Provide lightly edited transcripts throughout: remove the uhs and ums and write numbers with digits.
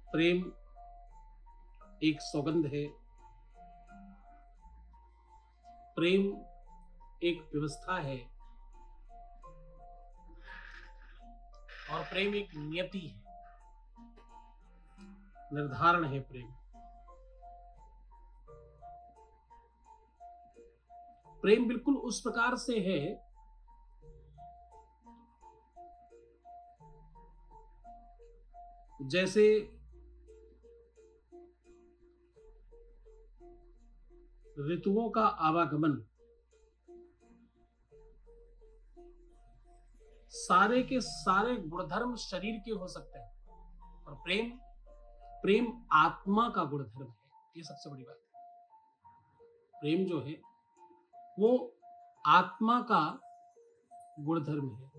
प्रेम एक सौगंध है। प्रेम एक व्यवस्था है और प्रेम एक नियति है, निर्धारण है प्रेम। प्रेम बिल्कुल उस प्रकार से है जैसे ऋतुओं का आवागमन सारे के सारे गुणधर्म शरीर के हो सकते हैं, और प्रेम प्रेम आत्मा का गुणधर्म है। ये सबसे बड़ी बात है। प्रेम जो है वो आत्मा का गुणधर्म है।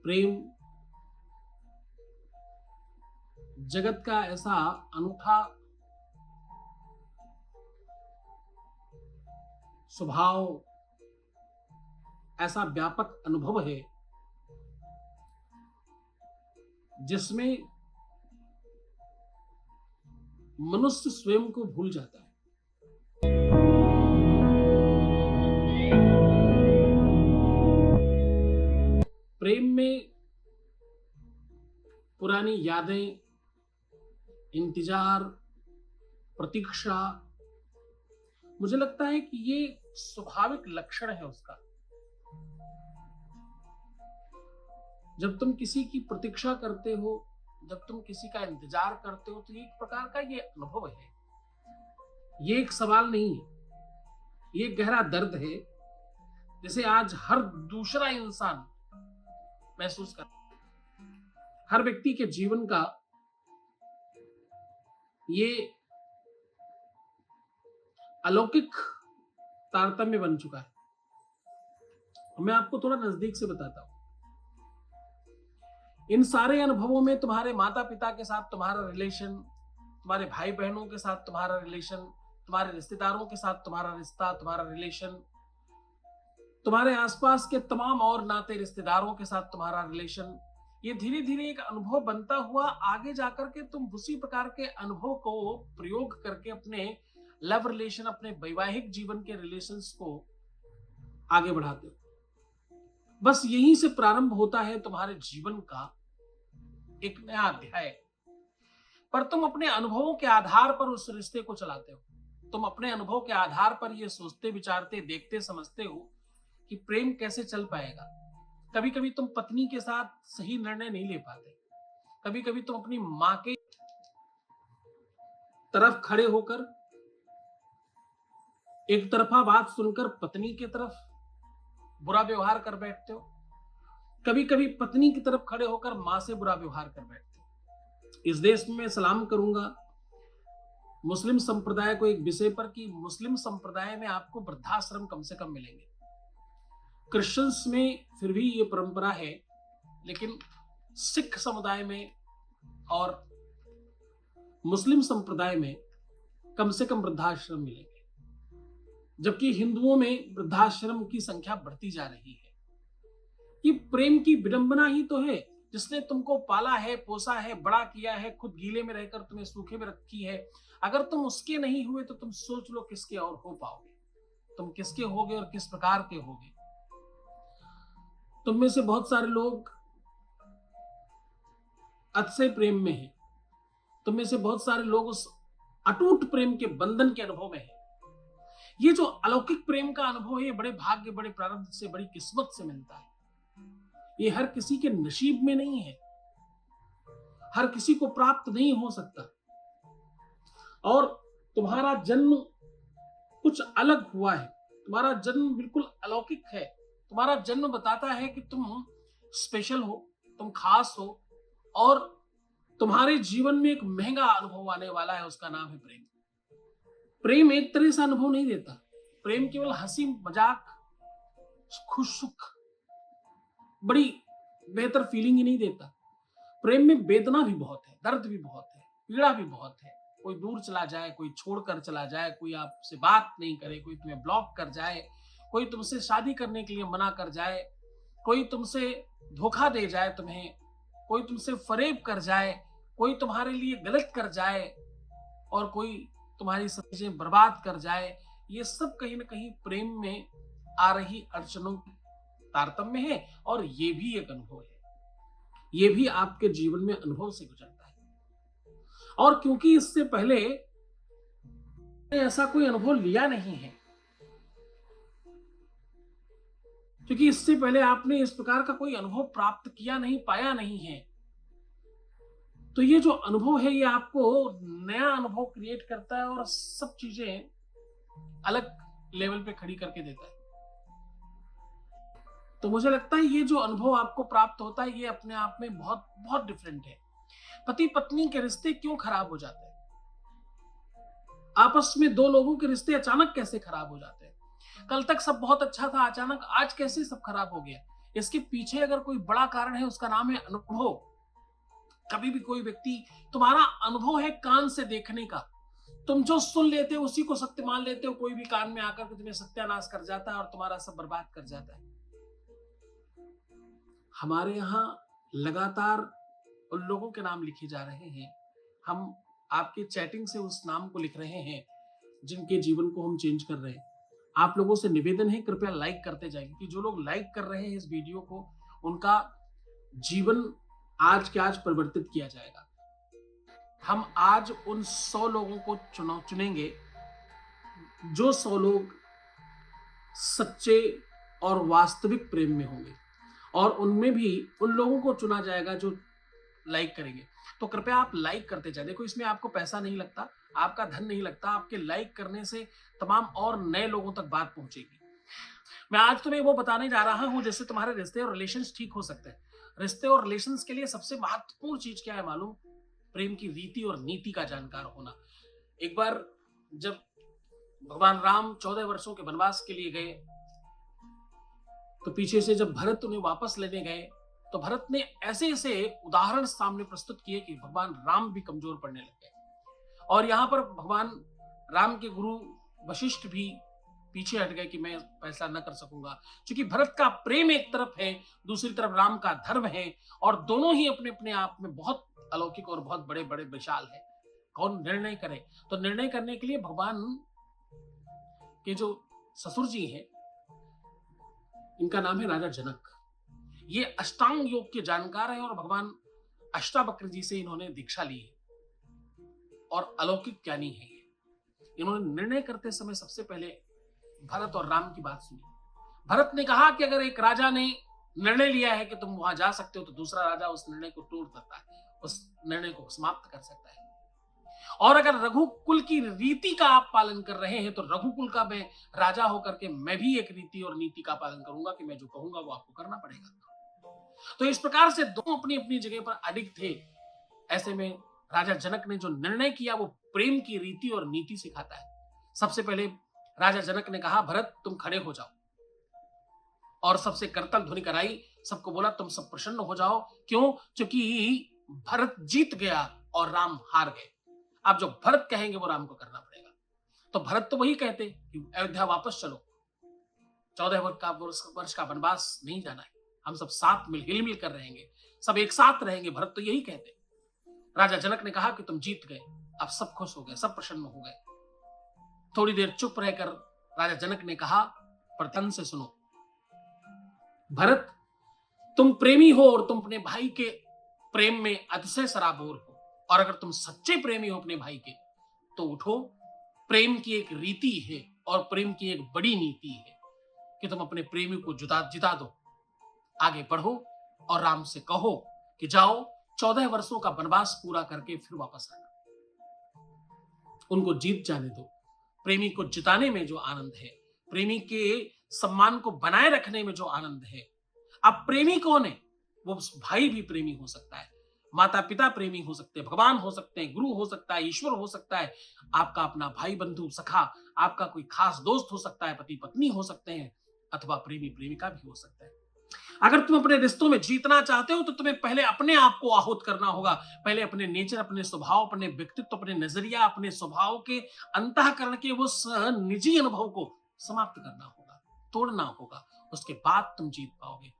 प्रेम जगत का ऐसा अनूठा स्वभाव, ऐसा व्यापक अनुभव है जिसमें मनुष्य स्वयं को भूल जाता है। प्रेम में पुरानी यादें, इंतजार, प्रतीक्षा, मुझे लगता है कि ये स्वाभाविक लक्षण है उसका। जब तुम किसी की प्रतीक्षा करते हो, जब तुम किसी का इंतजार करते हो, तो एक प्रकार का ये अनुभव है। ये एक सवाल नहीं है, ये गहरा दर्द है जिसे आज हर दूसरा इंसान महसूस करता है। हर व्यक्ति के जीवन का ये अलौकिक तारतम्य बन चुका है। मैं आपको थोड़ा नजदीक से बताता हूं। इन सारे अनुभवों में तुम्हारे माता पिता के साथ तुम्हारा रिलेशन, तुम्हारे भाई बहनों के साथ तुम्हारा रिलेशन, तुम्हारे रिश्तेदारों के साथ तुम्हारा रिश्ता, तुम्हारा रिलेशन, तुम्हारे आसपास के तमाम और नाते रिश्तेदारों के साथ तुम्हारा रिलेशन, ये धीरे धीरे एक अनुभव बनता हुआ आगे जाकर के तुम उसी प्रकार के अनुभव को प्रयोग करके अपने लव रिलेशन, अपने वैवाहिक जीवन के रिलेशंस को आगे बढ़ाते हो। बस यहीं से प्रारंभ होता है तुम्हारे जीवन का एक नया अध्याय। पर तुम अपने अनुभवों के आधार पर उस रिश्ते को चलाते हो। तुम अपने अनुभव के आधार पर यह सोचते, विचारते, देखते, समझते हो कि प्रेम कैसे चल पाएगा। कभी कभी तुम पत्नी के साथ सही निर्णय नहीं ले पाते। कभी कभी तुम अपनी मां के तरफ खड़े होकर एक तरफा बात सुनकर पत्नी की तरफ बुरा व्यवहार कर बैठते हो। कभी कभी पत्नी की तरफ खड़े होकर मां से बुरा व्यवहार कर बैठते हो। इस देश में मैं सलाम करूंगा मुस्लिम संप्रदाय को एक विषय पर कि मुस्लिम संप्रदाय में आपको वृद्धाश्रम कम से कम मिलेंगे। क्रिश्चियंस में फिर भी ये परंपरा है, लेकिन सिख समुदाय में और मुस्लिम संप्रदाय में कम से कम वृद्धाश्रम मिलेंगे, जबकि हिंदुओं में वृद्धाश्रम की संख्या बढ़ती जा रही है। ये प्रेम की विडंबना ही तो है। जिसने तुमको पाला है, पोसा है, बड़ा किया है, खुद गीले में रहकर तुम्हें सूखे में रखी है, अगर तुम उसके नहीं हुए तो तुम सोच लो किसके और हो पाओगे। तुम किसके होगे और किस प्रकार के होगे। तुम में से बहुत सारे लोग अतिशय प्रेम में हैं। तुम में से बहुत सारे लोग उस अटूट प्रेम के बंधन के अनुभव में हैं। ये जो अलौकिक प्रेम का अनुभव है, ये बड़े भाग्य, बड़े प्रारब्ध से, बड़ी किस्मत से मिलता है। ये हर किसी के नसीब में नहीं है, हर किसी को प्राप्त नहीं हो सकता। और तुम्हारा जन्म कुछ अलग हुआ है। तुम्हारा जन्म बिल्कुल अलौकिक है। तुम्हारा जन्म बताता है कि तुम स्पेशल हो, तुम खास हो, और तुम्हारे जीवन में एक महंगा अनुभव आने वाला है। उसका नाम है प्रेम। प्रेम एक तरह से अनुभव नहीं देता। प्रेम केवल हंसी मजाक, खुश सुख, बड़ी बेहतर फीलिंग ही नहीं देता। प्रेम में वेदना भी बहुत है, दर्द भी बहुत है, पीड़ा भी बहुत है। कोई दूर चला जाए, कोई छोड़कर चला जाए, कोई आपसे बात नहीं करे, कोई तुम्हें ब्लॉक कर जाए, कोई तुमसे शादी करने के लिए मना कर जाए, कोई तुमसे धोखा दे जाए तुम्हें, कोई तुमसे फरेब कर जाए, कोई तुम्हारे लिए गलत कर जाए और कोई तुम्हारी सब चीजें बर्बाद कर जाए, ये सब कहीं ना कहीं प्रेम में आ रही अड़चनों की तारतम्य है। और ये भी एक अनुभव है, ये भी आपके जीवन में अनुभव से गुजरता है। और क्योंकि इससे पहले ऐसा कोई अनुभव लिया नहीं है, क्योंकि इससे पहले आपने इस प्रकार का कोई अनुभव प्राप्त किया नहीं, पाया नहीं है, तो ये जो अनुभव है ये आपको नया अनुभव क्रिएट करता है और सब चीजें अलग लेवल पे खड़ी करके देता है। तो मुझे लगता है ये जो अनुभव आपको प्राप्त होता है ये अपने आप में बहुत बहुत डिफरेंट है। पति पत्नी के रिश्ते क्यों खराब हो जाते हैं? आपस में दो लोगों के रिश्ते अचानक कैसे खराब हो जाते हैं? कल तक सब बहुत अच्छा था, अचानक आज कैसे सब खराब हो गया? इसके पीछे अगर कोई बड़ा कारण है, उसका नाम है अनुभव। कभी भी कोई व्यक्ति, तुम्हारा अनुभव है कान से देखने का, तुम जो सुन लेते हो उसी को सत्य मान लेते हो। कोई भी कान में आकर के तुम्हें सत्यानाश कर जाता है और तुम्हारा सब बर्बाद कर जाता है। हमारे यहाँ लगातार उन लोगों के नाम लिखे जा रहे हैं, हम आपके चैटिंग से उस नाम को लिख रहे हैं जिनके जीवन को हम चेंज कर रहे हैं। आप लोगों से निवेदन है, कृपया लाइक करते जाइए, क्योंकि जो लोग लाइक कर रहे हैं इस वीडियो को, उनका जीवन आज के आज परिवर्तित किया जाएगा। हम आज उन 100 लोगों को चुनेंगे, जो 100 लोग सच्चे और वास्तविक प्रेम में होंगे, और उनमें भी उन लोगों को चुना जाएगा जो लाइक करेंगे। तो कृपया आप लाइक करते जाए। देखो, इसमें आपको पैसा नहीं लगता, आपका धन नहीं लगता, आपके लाइक करने से तमाम और नए लोगों तक बात पहुंचेगी। मैं आज तुम्हें वो बताने जा रहा हूं जैसे तुम्हारे रिश्ते और रिलेशंस ठीक हो सकते हैं। रिश्ते और रिलेशंस के लिए सबसे महत्वपूर्ण चीज क्या है मालूम? प्रेम की रीति और नीति का जानकार होना। एक बार जब भगवान राम 14 वर्षों के वनवास के लिए गए, तो पीछे से जब भरत उन्हें वापस लेने गए, तो भरत ने ऐसे ऐसे उदाहरण सामने प्रस्तुत किए कि भगवान राम भी कमजोर पड़ने लगे। और यहाँ पर भगवान राम के गुरु वशिष्ठ भी पीछे हट गए कि मैं फैसला न कर सकूंगा, क्योंकि भरत का प्रेम एक तरफ है, दूसरी तरफ राम का धर्म है, और दोनों ही अपने अपने आप में बहुत अलौकिक और बहुत बड़े बड़े विशाल है। कौन निर्णय करे? तो निर्णय करने के लिए भगवान के जो ससुर जी हैं, इनका नाम है राजा जनक। ये अष्टांग योग के जानकार हैं और भगवान अष्टावक्र जी से इन्होंने दीक्षा ली है और अलौकिक ज्ञानी है ये। इन्होंने निर्णय करते समय सबसे पहले भरत और राम की बात सुनी। भरत ने कहा कि अगर एक राजा ने निर्णय लिया है कि तुम वहां जा सकते हो, तो दूसरा राजा उस निर्णय को तोड़ सकता है, उस निर्णय को समाप्त कर सकता है। और अगर रघुकुल की रीति का आप पालन कर रहे हैं, तो रघुकुल का मैं राजा होकर के मैं भी एक रीति और नीति का पालन करूंगा कि मैं जो कहूंगा वो आपको करना पड़ेगा। तो इस प्रकार से दोनों अपनी अपनी जगह पर अडिग थे। ऐसे में राजा जनक ने जो निर्णय किया वो प्रेम की रीति और नीति सिखाता है। सबसे पहले राजा जनक ने कहा, भरत तुम खड़े हो जाओ, और सबसे करतल ध्वनि कराई, सबको बोला तुम सब प्रसन्न हो जाओ। क्यों? क्योंकि भरत जीत गया और राम हार गए। आप जो भरत कहेंगे वो राम को करना पड़ेगा। तो भरत तो वही कहते कि अयोध्या वापस चलो, 14 वर्ष का वनवास नहीं जाना है, हम सब साथ मिल हिलमिल कर रहेंगे, सब एक साथ रहेंगे। भरत तो यही कहते। राजा जनक ने कहा कि तुम जीत गए। अब सब खुश हो गए, सब प्रसन्न हो गए। थोड़ी देर चुप रहकर राजा जनक ने कहा, पर ध्यान से सुनो, भरत तुम प्रेमी हो और तुम अपने भाई के प्रेम में अतिशय सराबोर हो, और अगर तुम सच्चे प्रेमी हो अपने भाई के, तो उठो। प्रेम की एक रीति है और प्रेम की एक बड़ी नीति है कि तुम अपने प्रेमी को जिता दो, आगे बढ़ो और राम से कहो कि जाओ 14 वर्षों का वनवास पूरा करके फिर वापस आना। उनको जीत जाने दो। प्रेमी को जिताने में जो आनंद है, प्रेमी के सम्मान को बनाए रखने में जो आनंद है। अब प्रेमी कौन है? वो भाई भी प्रेमी हो सकता है, माता पिता प्रेमी हो सकते हैं, भगवान हो सकते हैं, गुरु हो सकता है, ईश्वर हो सकता है, आपका अपना भाई बंधु सखा, आपका कोई खास दोस्त हो सकता है, पति पत्नी हो सकते हैं, अथवा प्रेमी प्रेमिका भी हो सकता है। अगर तुम अपने रिश्तों में जीतना चाहते हो, तो तुम्हें पहले अपने आप को आहूत करना होगा। पहले अपने नेचर, अपने स्वभाव, अपने व्यक्तित्व, अपने नजरिया, अपने स्वभाव के अंतःकरण के उस निजी अनुभव को समाप्त करना होगा, तोड़ना होगा। उसके बाद तुम जीत पाओगे।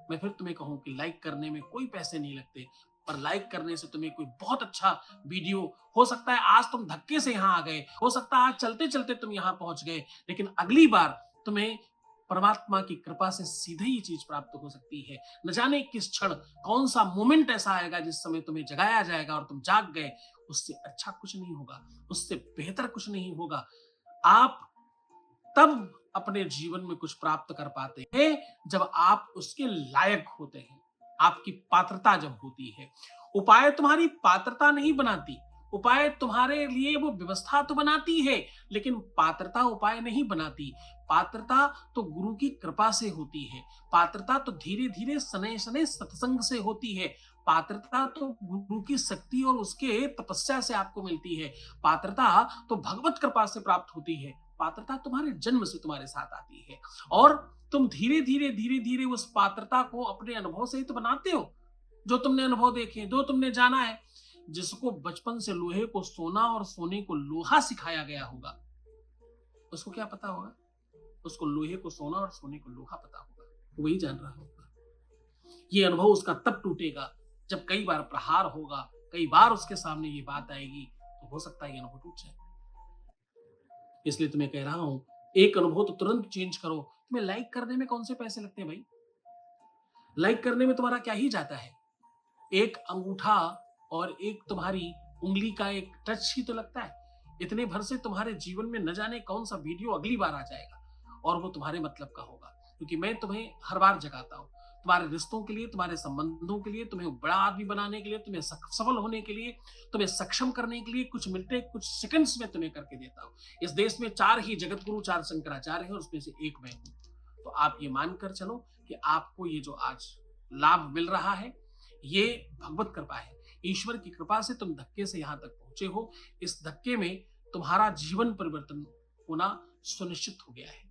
मैं फिर तुम्हें कहूं कि लाइक करने में कोई पैसे नहीं लगते, पर लाइक करने से तुम्हें कोई बहुत अच्छा वीडियो, हो सकता है आज तुम धक्के से यहाँ आ गए, हो सकता है आज चलते चलते तुम यहाँ पहुंच गए, लेकिन अगली बार तुम्हें परमात्मा की कृपा से सीधे ही चीज प्राप्त हो सकती है। न जाने किस क्षण कौन सा मोमेंट ऐसा आएगा जिस समय तुम्हें जगाया जाएगा और तुम जाग गए। उससे अच्छा कुछ नहीं होगा, उससे बेहतर कुछ नहीं होगा। आप तब अपने जीवन में कुछ प्राप्त कर पाते हैं जब आप उसके लायक होते हैं, आपकी पात्रता जब होती है। उपाय तुम्हारी पात्रता नहीं बनाती, उपाय तुम्हारे लिए वो व्यवस्था तो बनाती है, लेकिन पात्रता उपाय नहीं बनाती। पात्रता तो गुरु की कृपा से होती है, पात्रता तो धीरे धीरे सने सने सत्संग से होती है, पात्रता तो गुरु की शक्ति और उसके तपस्या से आपको मिलती है, पात्रता तो भगवत कृपा से प्राप्त होती है। पात्रता तुम्हारे जन्म से तुम्हारे साथ आती है और तुम धीरे धीरे उस पात्रता को अपने अनुभव से ही तो बनाते हो। जो तुमने अनुभव देखे, जो तुमने जाना है, जिसको बचपन से लोहे को सोना और सोने को लोहा सिखाया गया होगा, उसको क्या पता होगा? उसको लोहे को सोना और सोने को लोहा पता होगा, वही जान रहा होगा। ये अनुभव उसका तब टूटेगा जब कई बार प्रहार होगा, कई बार उसके सामने ये बात आएगी, तो हो सकता है ये अनुभव टूट जाए। इसलिए तुम्हें कह रहा हूं, एक अनुभव तो तुरंत चेंज करो। तुम्हें लाइक करने में कौन से पैसे लगते हैं भाई? लाइक करने में तुम्हारा क्या ही जाता है? एक अंगूठा और एक तुम्हारी उंगली का एक टच ही तो लगता है। इतने भर से तुम्हारे जीवन में न जाने कौन सा वीडियो अगली बार आ जाएगा और वो तुम्हारे मतलब का होगा, क्योंकि मैं तुम्हें हर बार जगाता हूं, तुम्हारे रिश्तों के लिए, तुम्हारे संबंधों के लिए, तुम्हें बड़ा आदमी बनाने के लिए, तुम्हें सफल होने के लिए, तुम्हें सक्षम करने के लिए कुछ मिनटें, कुछ सेकंड्स में तुम्हें करके देता हूं। इस देश में 4 ही जगत गुरु, 4 शंकराचार्य हैं और उसमें से एक मैं हूं। तो आप ये मानकर चलो कि आपको ये जो आज लाभ मिल रहा है, ये भगवत कृपा है। ईश्वर की कृपा से तुम धक्के से यहां तक पहुंचे हो। इस धक्के में तुम्हारा जीवन परिवर्तन होना सुनिश्चित हो गया है।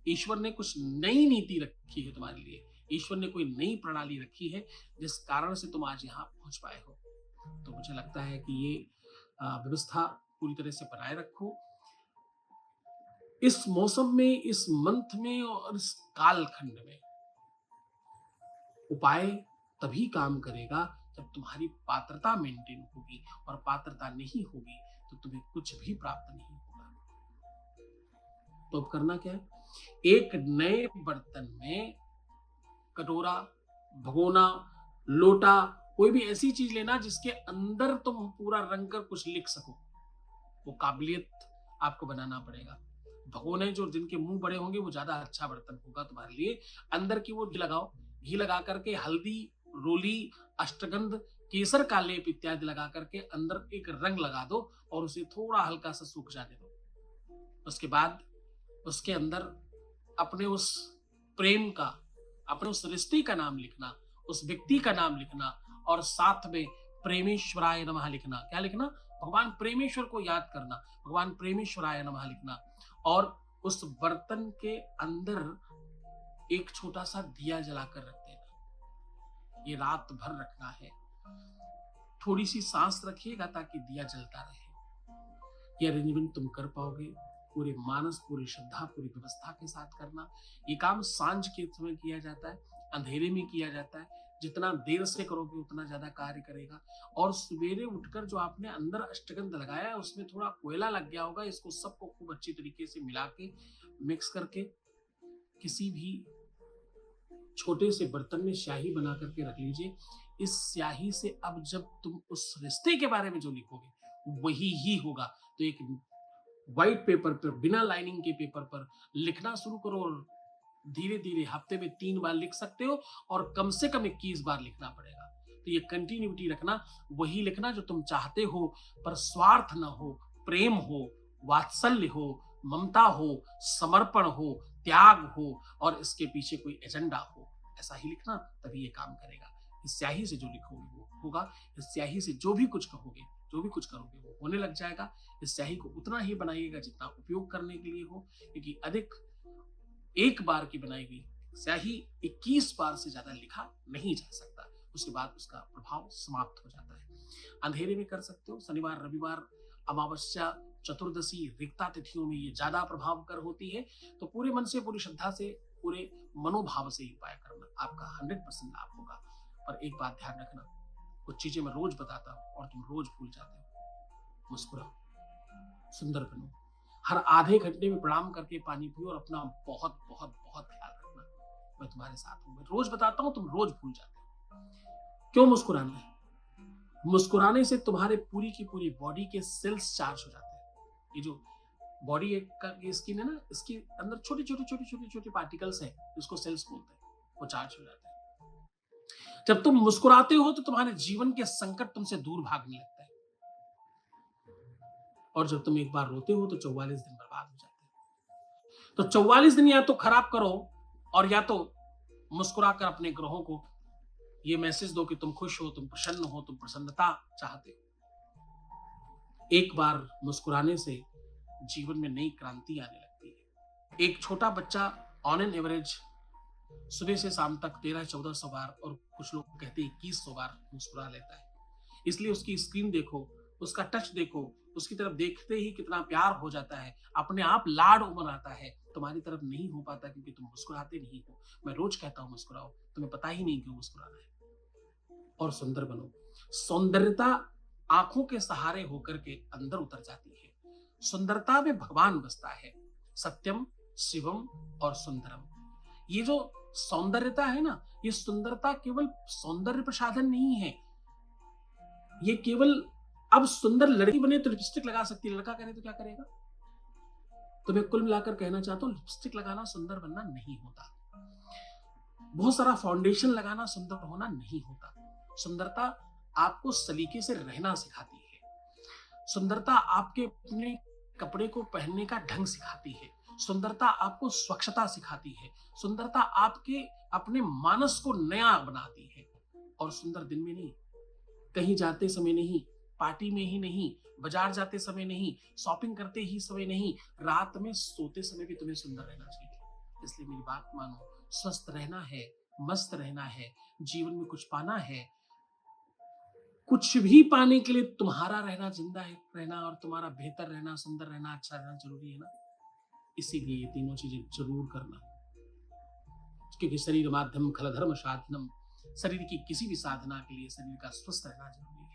ईश्वर ने कुछ नई नीति रखी है तुम्हारे लिए, ईश्वर ने कोई नई प्रणाली रखी है जिस कारण से तुम आज यहाँ पहुंच पाए हो। तो मुझे लगता है कि ये व्यवस्था पूरी तरह से बनाए रखो। इस मौसम में, इस मंथ में और इस कालखंड में उपाय तभी काम करेगा जब तुम्हारी पात्रता मेंटेन होगी, और पात्रता नहीं होगी तो तुम्हें कुछ भी प्राप्त नहीं होगा। तो अब करना क्या है? एक नए बर्तन में कटोरा, भगोना, लोटा, कोई भी ऐसी चीज लेना जिसके अंदर तुम पूरा रंग कर कुछ लिख सको। वो काबिलियत आपको बनाना पड़ेगा। भगोने जो जिनके मुंह बड़े होंगे वो ज्यादा अच्छा बर्तन होगा तुम्हारे लिए। अंदर की वो घी लगाओ, घी लगा करके हल्दी, रोली, अष्टगंध, केसर का लेप इत्यादि लगा करके अंदर एक रंग लगा दो और उसे थोड़ा हल्का सा सूख जाने दो। उसके बाद उसके अंदर अपने उस प्रेम का, अपने उस रिश्ते का नाम लिखना, उस व्यक्ति का नाम लिखना और साथ में प्रेमेश्वराय नमः लिखना। क्या लिखना? भगवान प्रेमेश्वर को याद करना, भगवान प्रेमेश्वराय नमः लिखना। और उस बर्तन के अंदर एक छोटा सा दिया जलाकर रख देना। ये रात भर रखना है। थोड़ी सी सांस रखिएगा ताकि दिया जलता रहे। ये अरेंजमेंट तुम कर पाओगे पूरे मानस, पूरी श्रद्धा, पूरी व्यवस्था के साथ करना। ये काम सांझ के समय किया जाता है, अंधेरे में किया जाता है। जितना देर से करोगे उतना ज्यादा कार्य करेगा। और सवेरे उठकर जो आपने अंदर अष्टगंध लगाया है उसमें थोड़ा कोयला लग गया होगा, इसको सबको खूब अच्छी तरीके से मिला के, मिक्स करके किसी भी छोटे से बर्तन में स्याही बना करके रख लीजिए। इस स्याही से अब जब तुम उस रिश्ते के बारे में जो लिखोगे वही ही होगा। तो एक व्हाइट पेपर पर, बिना लाइनिंग के पेपर पर लिखना शुरू करो और धीरे धीरे हफ्ते में 3 बार लिख सकते हो और कम से कम 21 बार लिखना पड़ेगा। तो ये कंटिन्यूटी रखना, वही लिखना जो तुम चाहते हो, पर स्वार्थ ना हो, प्रेम हो, वात्सल्य हो, ममता हो, समर्पण हो, त्याग हो और इसके पीछे कोई एजेंडा हो। ऐसा ही लिखना, तभी ये काम करेगा। इस स्याही से जो लिखोगे वो होगा। इस स्याही से जो भी कुछ कहोगे, जो भी कुछ करोगे वो होने लग जाएगा। इस स्याही को उतना ही बनाइएगा जितना उपयोग करने के लिए हो, क्योंकि अधिक एक बार की बनाई हुई स्याही 21 बार से ज्यादा लिखा नहीं जा सकता। उसके बाद उसका प्रभाव समाप्त हो जाता है। अंधेरे में कर सकते हो। शनिवार, रविवार, अमावस्या, चतुर्दशी, रिक्ता तिथियों में ये ज्यादा प्रभावकर होती है। तो पूरे मन से, पूरी श्रद्धा से, पूरे मनोभाव से उपाय करना, आपका 100% लाभ होगा। पर एक बात ध्यान रखना, कुछ चीजें मैं रोज बताता हूं और तुम रोज भूल जाते हो। मुस्कुराओ, सुंदर बनो, हर आधे घंटे में प्रणाम करके पानी पियो और अपना बहुत बहुत बहुत ख्याल रखना। मैं तुम्हारे साथ हूं, मैं रोज बताता हूं, तुम रोज भूल जाते हो। क्यों मुस्कुराना है? मुस्कुराने से तुम्हारे पूरी की पूरी बॉडी के सेल्स चार्ज हो जाते हैं। ये जो बॉडी एक का स्किन है ना, इसके अंदर छोटे छोटे छोटे छोटे छोटे पार्टिकल्स हैं, जिसको सेल्स बोलते हैं, वो चार्ज हो जाते हैं। जब तुम मुस्कुराते हो तो तुम्हारे जीवन के संकट तुमसे दूर भागने लगता है, और जब तुम एक बार रोते हो तो 44 दिन बर्बाद हो जाते हैं। तो 44 दिन या तो खराब करो, और या तो मुस्कुराकर अपने ग्रहों को ये मैसेज दो कि तुम खुश हो, तुम प्रसन्न हो, तुम प्रसन्नता चाहते हो। एक बार मुस्कुराने से जीवन में नई क्रांति आने लगती है। एक छोटा बच्चा ऑन एन एवरेज सुबह से शाम तक 1300-1400 बार, और कुछ लोग कहते हैं 2100 बार मुस्कुरा लेता है। इसलिए उसकी स्क्रीन देखो, उसका टच देखो, उसकी तरफ देखते ही कितना प्यार हो जाता है, अपने आप लाड उमड़ आता है। तुम्हारी तरफ नहीं हो पाता क्योंकि तुम मुस्कुराते नहीं हो। मैं रोज कहता हूं मुस्कुराओ, तुम्हें पता ही नहीं क्यों मुस्कुराना है। और सुंदर बनो। सौंदर्यता आंखों के सहारे होकर के अंदर उतर जाती है। सुंदरता में भगवान बसता है, सत्यम शिवम और सुंदरम। ये जो सौंदर्यता है ना, ये सुंदरता केवल सौंदर्य प्रसाधन नहीं है। ये केवल, अब सुंदर लड़की बने तो लिपस्टिक लगा सकती है, लड़का करे तो क्या करेगा? तो मैं कुल मिलाकर कहना चाहता हूं, लिपस्टिक लगाना सुंदर बनना नहीं होता, बहुत सारा फाउंडेशन लगाना सुंदर होना नहीं होता। सुंदरता आपको सलीके से रहना सिखाती है। सुंदरता आपके अपने कपड़े को पहनने का ढंग सिखाती है। सुंदरता आपको स्वच्छता सिखाती है। सुंदरता आपके अपने मानस को नया बनाती है। और सुंदर दिन में नहीं, कहीं जाते समय नहीं, पार्टी में ही नहीं, बाजार जाते समय नहीं, शॉपिंग करते ही समय नहीं, रात में सोते समय भी तुम्हें सुंदर रहना चाहिए। इसलिए मेरी बात मानो, स्वस्थ रहना है, मस्त रहना है, जीवन में कुछ पाना है। कुछ भी पाने के लिए तुम्हारा रहना, जिंदा रहना और तुम्हारा बेहतर रहना, सुंदर रहना, अच्छा रहना जरूरी है ना। इसीलिए ये तीनों चीजें जरूर करना, क्योंकि शरीर माध्यम खल धर्म साधनम। शरीर की किसी भी साधना के लिए शरीर का स्वस्थ रहना जरूरी है।